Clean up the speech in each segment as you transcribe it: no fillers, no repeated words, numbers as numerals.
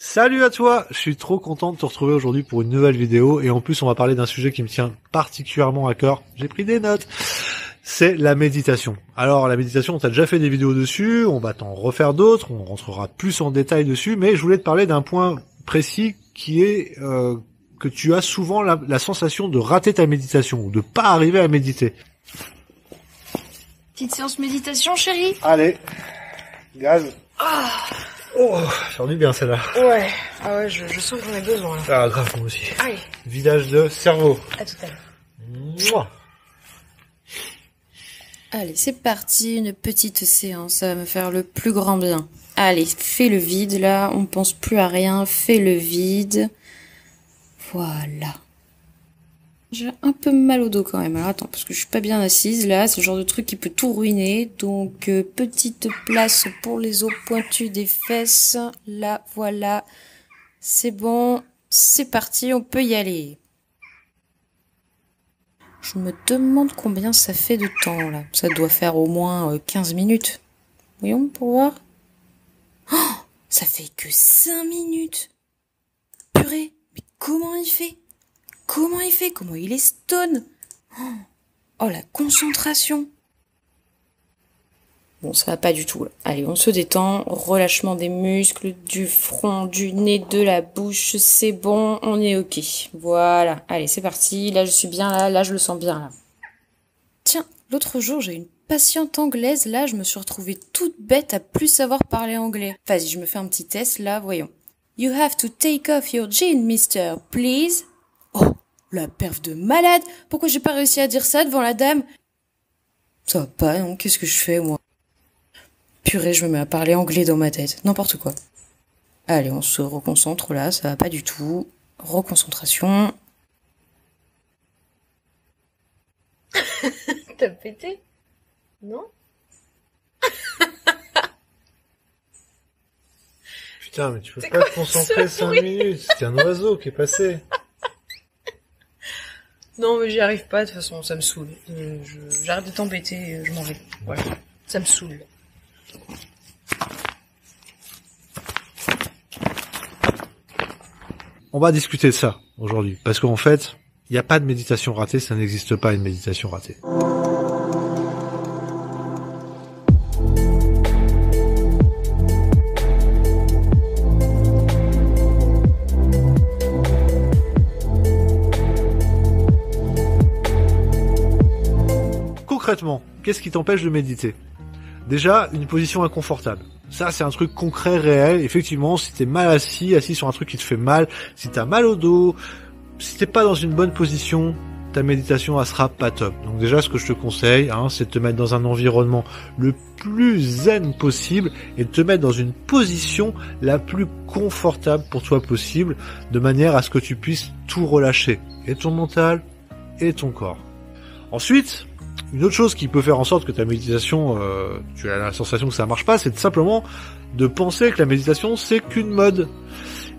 Salut à toi, je suis trop content de te retrouver aujourd'hui pour une nouvelle vidéo et en plus on va parler d'un sujet qui me tient particulièrement à cœur. J'ai pris des notes. C'est la méditation. Alors la méditation, on t'a déjà fait des vidéos dessus, on va t'en refaire d'autres, on rentrera plus en détail dessus, mais je voulais te parler d'un point précis qui est que tu as souvent la sensation de rater ta méditation ou de pas arriver à méditer. Petite séance méditation, chérie. Allez, gaz. Oh, faire du bien celle-là. Ouais, ah ouais, je sens que j'en ai besoin là. Ah grave, moi aussi. Allez. Vidage de cerveau. À tout à l'heure. Mouah. Allez, c'est parti, une petite séance, ça va me faire le plus grand bien. Allez, fais le vide, là, on pense plus à rien, fais le vide. Voilà. J'ai un peu mal au dos quand même, alors attends, parce que je suis pas bien assise, là, c'est le genre de truc qui peut tout ruiner. Donc, petite place pour les os pointus des fesses, là, voilà. C'est bon, c'est parti, on peut y aller. Je me demande combien ça fait de temps, là. Ça doit faire au moins 15 minutes. Voyons, pour voir. Oh, ça fait que 5 minutes. Purée, mais comment il fait? Comment il fait? Comment il est stone? Oh, la concentration. Bon, ça va pas du tout, là. Allez, on se détend. Relâchement des muscles, du front, du nez, de la bouche. C'est bon, on est ok. Voilà. Allez, c'est parti. Là, je suis bien là. Là, je le sens bien là. Tiens, l'autre jour, j'ai une patiente anglaise. Là, je me suis retrouvée toute bête à plus savoir parler anglais. Vas-y, je me fais un petit test là. Voyons. You have to take off your jean, mister, please. Oh, la perf de malade. Pourquoi j'ai pas réussi à dire ça devant la dame? Ça va pas, non? Qu'est-ce que je fais, moi? Purée, je me mets à parler anglais dans ma tête. N'importe quoi. Allez, on se reconcentre là, ça va pas du tout. Reconcentration. T'as pété? Non? Putain, mais tu peux pas te concentrer 5 minutes, c'était un oiseau qui est passé. Non, mais j'y arrive pas, de toute façon, ça me saoule. J'arrête de t'embêter, je m'en vais. Voilà. Ça me saoule. On va discuter de ça aujourd'hui, parce qu'en fait, il n'y a pas de méditation ratée, ça n'existe pas une méditation ratée. Concrètement, qu'est-ce qui t'empêche de méditer? Déjà, une position inconfortable. Ça, c'est un truc concret, réel. Effectivement, si t'es mal assis sur un truc qui te fait mal, si t'as mal au dos, si t'es pas dans une bonne position, ta méditation, elle sera pas top. Donc déjà, ce que je te conseille, c'est de te mettre dans un environnement le plus zen possible et de te mettre dans une position la plus confortable pour toi possible, de manière à ce que tu puisses tout relâcher. Et ton mental, et ton corps. Ensuite, une autre chose qui peut faire en sorte que ta méditation, tu as la sensation que ça marche pas, c'est simplement de penser que la méditation c'est qu'une mode.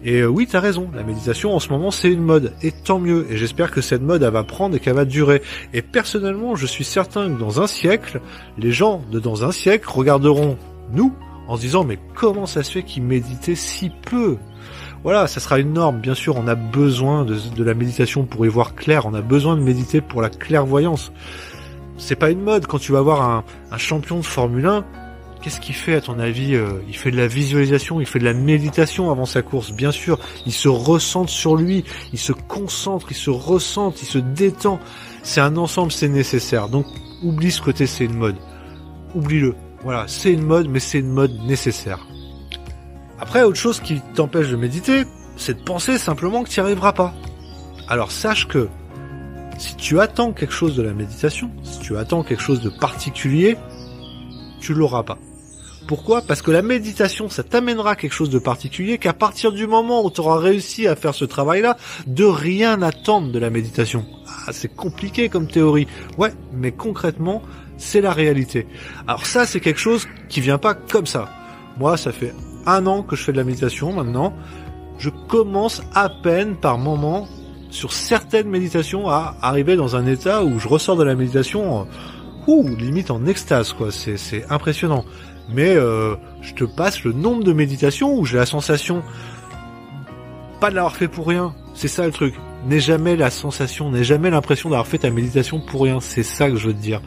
Et oui, t'as raison, la méditation en ce moment c'est une mode, et tant mieux, et j'espère que cette mode elle va prendre et qu'elle va durer. Et personnellement, je suis certain que dans un siècle, les gens de dans un siècle regarderont nous en se disant mais comment ça se fait qu'ils méditaient si peu? Voilà, ça sera une norme, bien sûr, on a besoin de la méditation pour y voir clair, on a besoin de méditer pour la clairvoyance. C'est pas une mode. Quand tu vas voir un champion de Formule 1, qu'est-ce qu'il fait à ton avis? Il fait de la visualisation, il fait de la méditation avant sa course, bien sûr. Il se ressente sur lui, il se concentre, il se ressente, il se détend. C'est un ensemble, c'est nécessaire. Donc oublie ce côté c'est une mode. Oublie-le. Voilà, c'est une mode, mais c'est une mode nécessaire. Après, autre chose qui t'empêche de méditer, c'est de penser simplement que tu n'y arriveras pas. Alors sache que si tu attends quelque chose de la méditation, si tu attends quelque chose de particulier, tu l'auras pas. Pourquoi? Parce que la méditation, ça t'amènera quelque chose de particulier qu'à partir du moment où tu auras réussi à faire ce travail-là, de rien attendre de la méditation. Ah, c'est compliqué comme théorie. Ouais, mais concrètement, c'est la réalité. Alors ça, c'est quelque chose qui vient pas comme ça. Moi, ça fait 1 an que je fais de la méditation maintenant. Je commence à peine par moment sur certaines méditations à arriver dans un état où je ressors de la méditation limite en extase, quoi. C'est impressionnant. Mais je te passe le nombre de méditations où j'ai la sensation pas de l'avoir fait pour rien. C'est ça le truc. N'aie jamais la sensation, n'aie jamais l'impression d'avoir fait ta méditation pour rien. C'est ça que je veux te dire.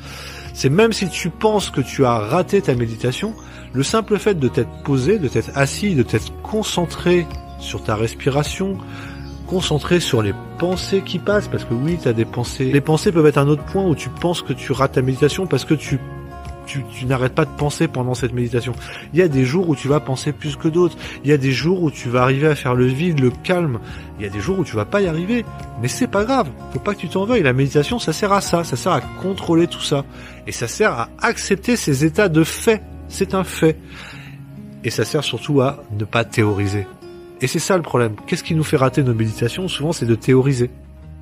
C'est même si tu penses que tu as raté ta méditation, le simple fait de t'être posé, de t'être assis, de t'être concentré sur ta respiration, concentré sur les pensées qui passent, parce que oui, t'as des pensées. Les pensées peuvent être un autre point où tu penses que tu rates ta méditation parce que tu n'arrêtes pas de penser pendant cette méditation. Il y a des jours où tu vas penser plus que d'autres. Il y a des jours où tu vas arriver à faire le vide, le calme. Il y a des jours où tu vas pas y arriver. Mais c'est pas grave. Faut pas que tu t'en veuilles. La méditation, ça sert à ça. Ça sert à contrôler tout ça. Et ça sert à accepter ces états de fait. C'est un fait. Et ça sert surtout à ne pas théoriser. Et c'est ça le problème. Qu'est-ce qui nous fait rater nos méditations? Souvent, c'est de théoriser.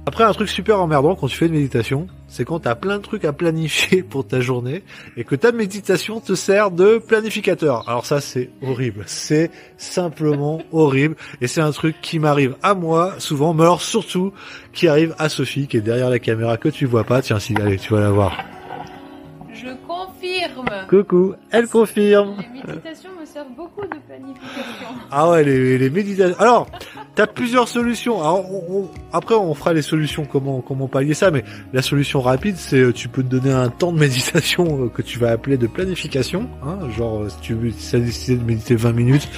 Après, un truc super emmerdant quand tu fais une méditation, c'est quand t'as plein de trucs à planifier pour ta journée et que ta méditation te sert de planificateur. Alors ça, c'est horrible. C'est simplement horrible. Et c'est un truc qui m'arrive à moi, souvent, mais alors surtout, qui arrive à Sophie, qui est derrière la caméra, que tu vois pas. Tiens, si, allez, tu vas la voir. Je confirme. Coucou, elle confirme. Les méditations me servent beaucoup de planification. Ah ouais, les méditations. Alors, t'as plusieurs solutions. Alors, après, on fera les solutions, comment pallier ça, mais la solution rapide, c'est tu peux te donner un temps de méditation que tu vas appeler de planification, hein, genre si tu as décidé de méditer 20 minutes,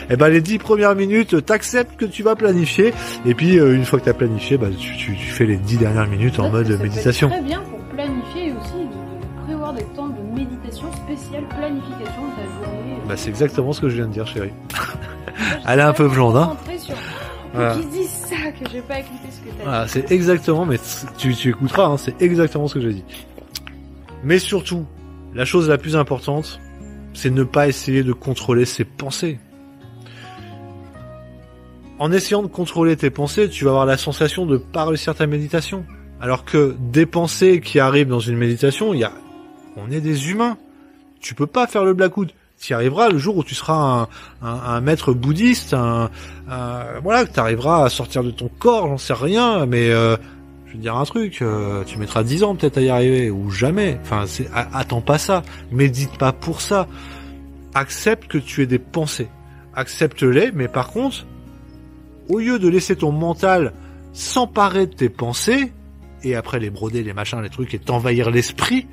et ben les 10 premières minutes, t'acceptes que tu vas planifier, et puis une fois que t'as planifié, bah tu fais les 10 dernières minutes en mode méditation. C'est très bien pour planifier et aussi de prévoir des temps de méditation spéciale, planification de ta journée. Bah c'est exactement ce que je viens de dire, chérie. Elle est un peu blonde, hein. Voilà. Qui dit ça que j'ai pas écouté ce que t'as dit. Voilà, c'est exactement, mais tu écouteras, hein, c'est exactement ce que j'ai dit. Mais surtout, la chose la plus importante, c'est ne pas essayer de contrôler ses pensées. En essayant de contrôler tes pensées, tu vas avoir la sensation de pas réussir ta méditation. Alors que des pensées qui arrivent dans une méditation, on est des humains. Tu peux pas faire le blackout. Tu y arriveras le jour où tu seras un maître bouddhiste, voilà, que tu arriveras à sortir de ton corps, j'en sais rien, mais je vais te dire un truc, tu mettras 10 ans peut-être à y arriver, ou jamais. Enfin, attends pas ça, médite pas pour ça. Accepte que tu aies des pensées, accepte-les, mais par contre, au lieu de laisser ton mental s'emparer de tes pensées, et après les broder, les machins, les trucs, et t'envahir l'esprit,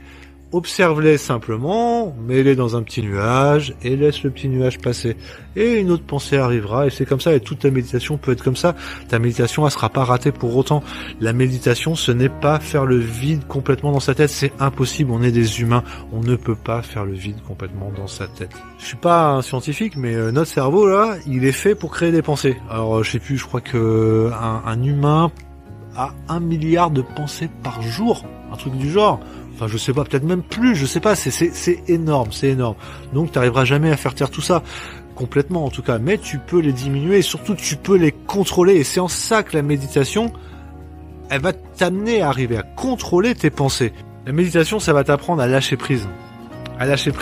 observe-les simplement, mets-les dans un petit nuage et laisse le petit nuage passer. Et une autre pensée arrivera et c'est comme ça. Et toute ta méditation peut être comme ça. Ta méditation, elle sera pas ratée pour autant. La méditation, ce n'est pas faire le vide complètement dans sa tête. C'est impossible. On est des humains. On ne peut pas faire le vide complètement dans sa tête. Je suis pas un scientifique, mais notre cerveau là, il est fait pour créer des pensées. Alors je sais plus. Je crois que un humain a 1 milliard de pensées par jour, un truc du genre. Enfin, je sais pas, peut-être même plus, je sais pas, c'est énorme, c'est énorme. Donc, t'arriveras jamais à faire taire tout ça, complètement en tout cas, mais tu peux les diminuer et surtout tu peux les contrôler. Et c'est en ça que la méditation, elle va t'amener à arriver à contrôler tes pensées. La méditation, ça va t'apprendre à lâcher prise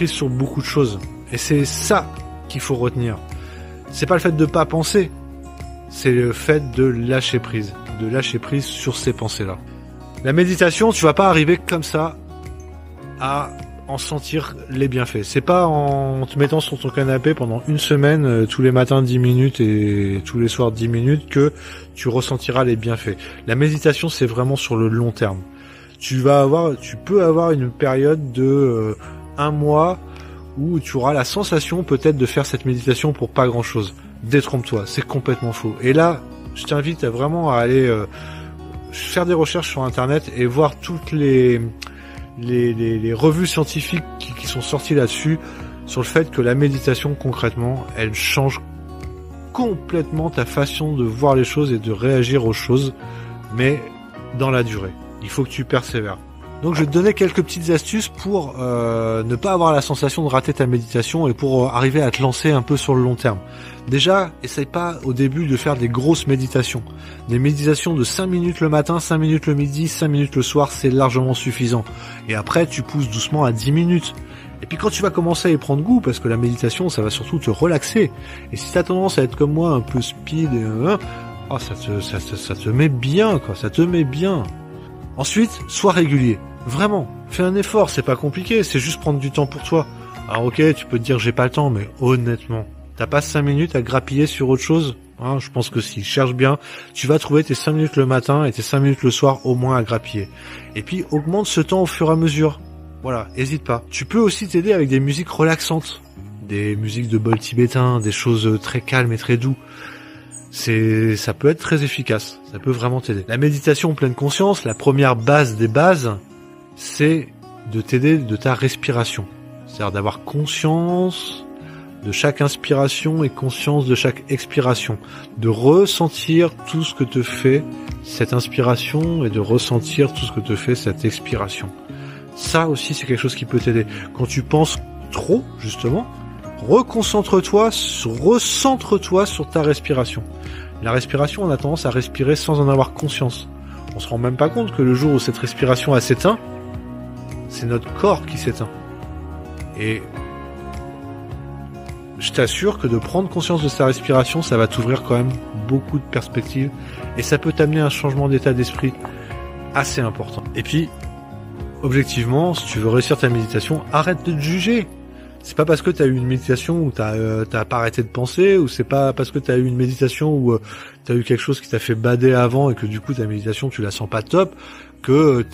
sur beaucoup de choses. Et c'est ça qu'il faut retenir. C'est pas le fait de pas penser, c'est le fait de lâcher prise sur ces pensées-là. La méditation, tu vas pas arriver comme ça à en sentir les bienfaits. C'est pas en te mettant sur ton canapé pendant une semaine, tous les matins 10 minutes et tous les soirs 10 minutes que tu ressentiras les bienfaits. La méditation, c'est vraiment sur le long terme. Tu peux avoir une période de 1 mois où tu auras la sensation peut-être de faire cette méditation pour pas grand chose. Détrompe-toi, c'est complètement faux. Et là, je t'invite vraiment à aller faire des recherches sur internet et voir toutes les revues scientifiques qui sont sorties là-dessus, sur le fait que la méditation concrètement, elle change complètement ta façon de voir les choses et de réagir aux choses, mais dans la durée. Il faut que tu persévères. Donc je vais te donner quelques petites astuces pour ne pas avoir la sensation de rater ta méditation et pour arriver à te lancer un peu sur le long terme. Déjà, essaye pas au début de faire des grosses méditations. Des méditations de 5 minutes le matin, 5 minutes le midi, 5 minutes le soir, c'est largement suffisant. Et après, tu pousses doucement à 10 minutes. Et puis quand tu vas commencer à y prendre goût, parce que la méditation, ça va surtout te relaxer. Et si tu as tendance à être comme moi, un peu speed, ça te met bien, quoi. Ça te met bien. Ensuite, sois régulier. Vraiment, fais un effort, c'est pas compliqué, c'est juste prendre du temps pour toi. Alors ok, tu peux te dire j'ai pas le temps, mais honnêtement, t'as pas 5 minutes à grappiller sur autre chose? Hein, je pense que si tu cherches bien, tu vas trouver tes 5 minutes le matin et tes 5 minutes le soir au moins à grappiller. Et puis augmente ce temps au fur et à mesure. Voilà, hésite pas. Tu peux aussi t'aider avec des musiques relaxantes, des musiques de bol tibétain, des choses très calmes et très doux. Ça peut être très efficace, ça peut vraiment t'aider. La méditation en pleine conscience, la première base des bases, c'est de t'aider de ta respiration. C'est-à-dire d'avoir conscience de chaque inspiration et conscience de chaque expiration. De ressentir tout ce que te fait cette inspiration et de ressentir tout ce que te fait cette expiration. Ça aussi, c'est quelque chose qui peut t'aider. Quand tu penses trop, justement, recentre-toi sur ta respiration. La respiration, on a tendance à respirer sans en avoir conscience. On se rend même pas compte que le jour où cette respiration s'éteint, c'est notre corps qui s'éteint. Et je t'assure que de prendre conscience de sa respiration, ça va t'ouvrir quand même beaucoup de perspectives et ça peut t'amener à un changement d'état d'esprit assez important. Et puis, objectivement, si tu veux réussir ta méditation, arrête de te juger. C'est pas parce que t'as eu une méditation où t'as pas arrêté de penser, ou c'est pas parce que t'as eu une méditation où t'as eu quelque chose qui t'a fait bader avant et que du coup ta méditation tu la sens pas top, que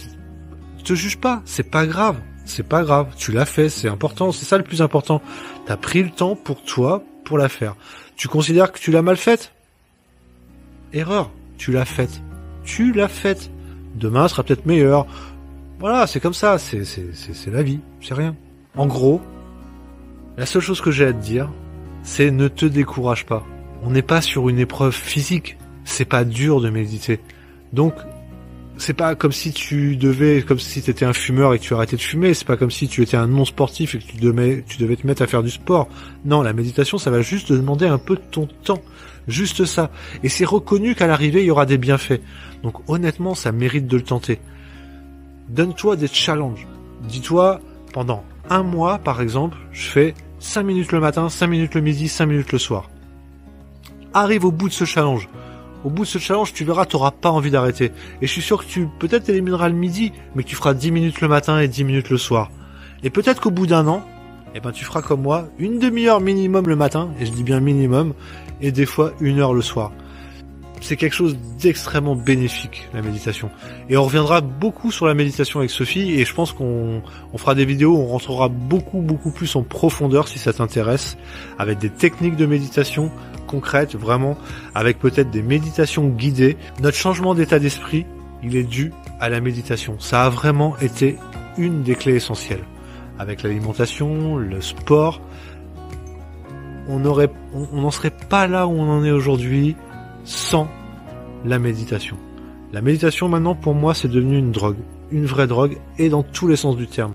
te juge pas. C'est pas grave. C'est pas grave. Tu l'as fait. C'est important. C'est ça le plus important. T'as pris le temps pour toi, pour la faire. Tu considères que tu l'as mal faite? Erreur. Tu l'as faite. Tu l'as faite. Demain sera peut-être meilleur. Voilà, c'est comme ça. C'est la vie. C'est rien. En gros, la seule chose que j'ai à te dire, c'est ne te décourage pas. On n'est pas sur une épreuve physique. C'est pas dur de méditer. Donc, c'est pas comme si comme si t'étais un fumeur et que tu arrêtais de fumer. C'est pas comme si tu étais un non-sportif et que tu devais te mettre à faire du sport. Non, la méditation, ça va juste te demander un peu de ton temps. Juste ça. Et c'est reconnu qu'à l'arrivée, il y aura des bienfaits. Donc, honnêtement, ça mérite de le tenter. Donne-toi des challenges. Dis-toi, pendant un mois, par exemple, je fais 5 minutes le matin, 5 minutes le midi, 5 minutes le soir. Arrive au bout de ce challenge. Au bout de ce challenge, tu verras, t'auras pas envie d'arrêter. Et je suis sûr que tu, peut-être élimineras le midi, mais que tu feras 10 minutes le matin et 10 minutes le soir. Et peut-être qu'au bout d'un an, tu feras comme moi, une demi-heure minimum le matin, et je dis bien minimum, et des fois 1 heure le soir. C'est quelque chose d'extrêmement bénéfique, la méditation. Et on reviendra beaucoup sur la méditation avec Sophie, et je pense qu'on fera des vidéos où on rentrera beaucoup plus en profondeur si ça t'intéresse, avec des techniques de méditation concrètes, vraiment, avec peut-être des méditations guidées. Notre changement d'état d'esprit, il est dû à la méditation. Ça a vraiment été une des clés essentielles. Avec l'alimentation, le sport, on n'en serait pas là où on en est aujourd'hui sans la méditation. La méditation maintenant pour moi c'est devenu une drogue, une vraie drogue et dans tous les sens du terme.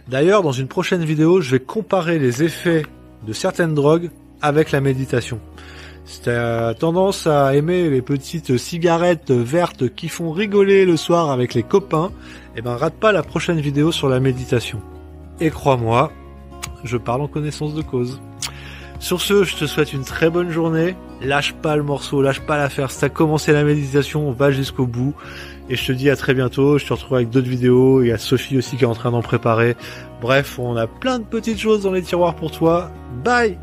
D'ailleurs dans une prochaine vidéo je vais comparer les effets de certaines drogues avec la méditation. Si t'as tendance à aimer les petites cigarettes vertes qui font rigoler le soir avec les copains, rate pas la prochaine vidéo sur la méditation. Et crois-moi, je parle en connaissance de cause. Sur ce, je te souhaite une très bonne journée. Lâche pas le morceau, lâche pas l'affaire. Si t'as commencé la méditation, va jusqu'au bout. Et je te dis à très bientôt. Je te retrouve avec d'autres vidéos. Il y a Sophie aussi qui est en train d'en préparer. Bref, on a plein de petites choses dans les tiroirs pour toi. Bye!